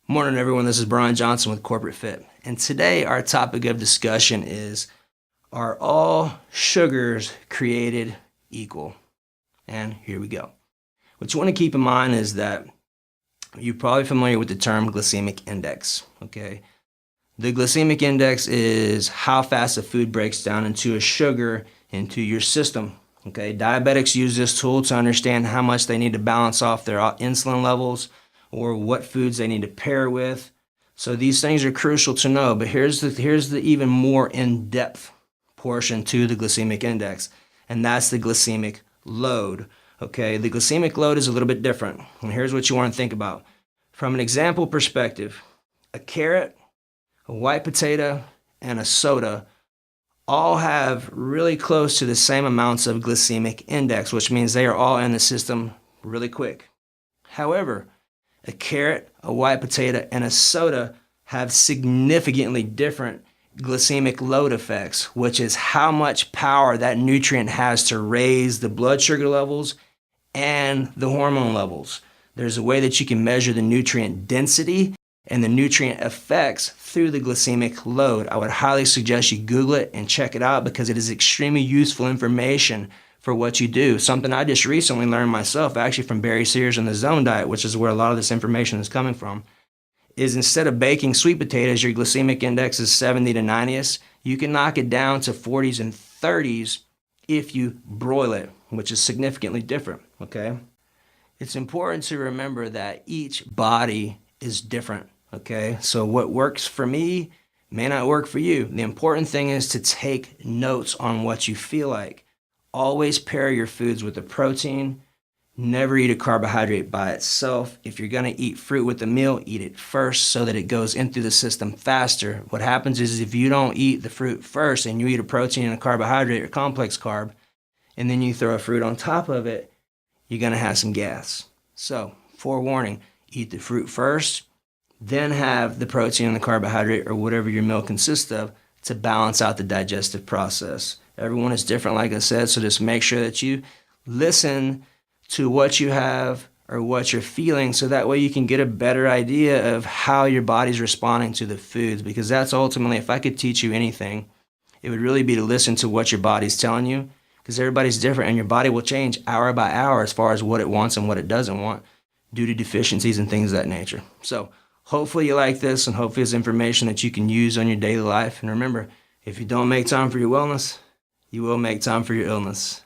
Morning everyone, this is Brian Johnson with Corporate Fit, and today our topic of discussion is, are all sugars created equal? And here we go. What you want to keep in mind is that you're probably familiar with the term glycemic index, okay? The glycemic index is how fast a food breaks down into a sugar into your system, okay? Diabetics use this tool to understand how much they need to balance off their insulin levels or what foods they need to pair with. So these things are crucial to know, but here's the even more in-depth portion to the glycemic index, and that's the glycemic load. Okay, the glycemic load is a little bit different, and here's what you want to think about. From an example perspective, a carrot, a white potato, and a soda all have really close to the same amounts of glycemic index, which means they are all in the system really quick. However, a carrot, a white potato, and a soda have significantly different glycemic load effects, which is how much power that nutrient has to raise the blood sugar levels and the hormone levels. There's a way that you can measure the nutrient density and the nutrient effects through the glycemic load. I would highly suggest you Google it and check it out because it is extremely useful information for what you do. Something I just recently learned myself, actually from Barry Sears and the Zone Diet, which is where a lot of this information is coming from, is instead of baking sweet potatoes, your glycemic index is 70 to 90. You can knock it down to 40s and 30s if you broil it, which is significantly different, okay? It's important to remember that each body is different, okay? So what works for me may not work for you. The important thing is to take notes on what you feel like. Always pair your foods with a protein. Never eat a carbohydrate by itself. If you're gonna eat fruit with a meal, eat it first so that it goes in through the system faster. What happens is if you don't eat the fruit first and you eat a protein and a carbohydrate or complex carb, and then you throw a fruit on top of it, you're gonna have some gas. So, forewarning, eat the fruit first, then have the protein and the carbohydrate or whatever your meal consists of to balance out the digestive process. Everyone is different, like I said, so just make sure that you listen to what you have or what you're feeling so that way you can get a better idea of how your body's responding to the foods, because that's ultimately, if I could teach you anything, it would really be to listen to what your body's telling you, because everybody's different and your body will change hour by hour as far as what it wants and what it doesn't want due to deficiencies and things of that nature. So hopefully you like this, and hopefully it's information that you can use on your daily life. And remember, if you don't make time for your wellness, you will make time for your illness.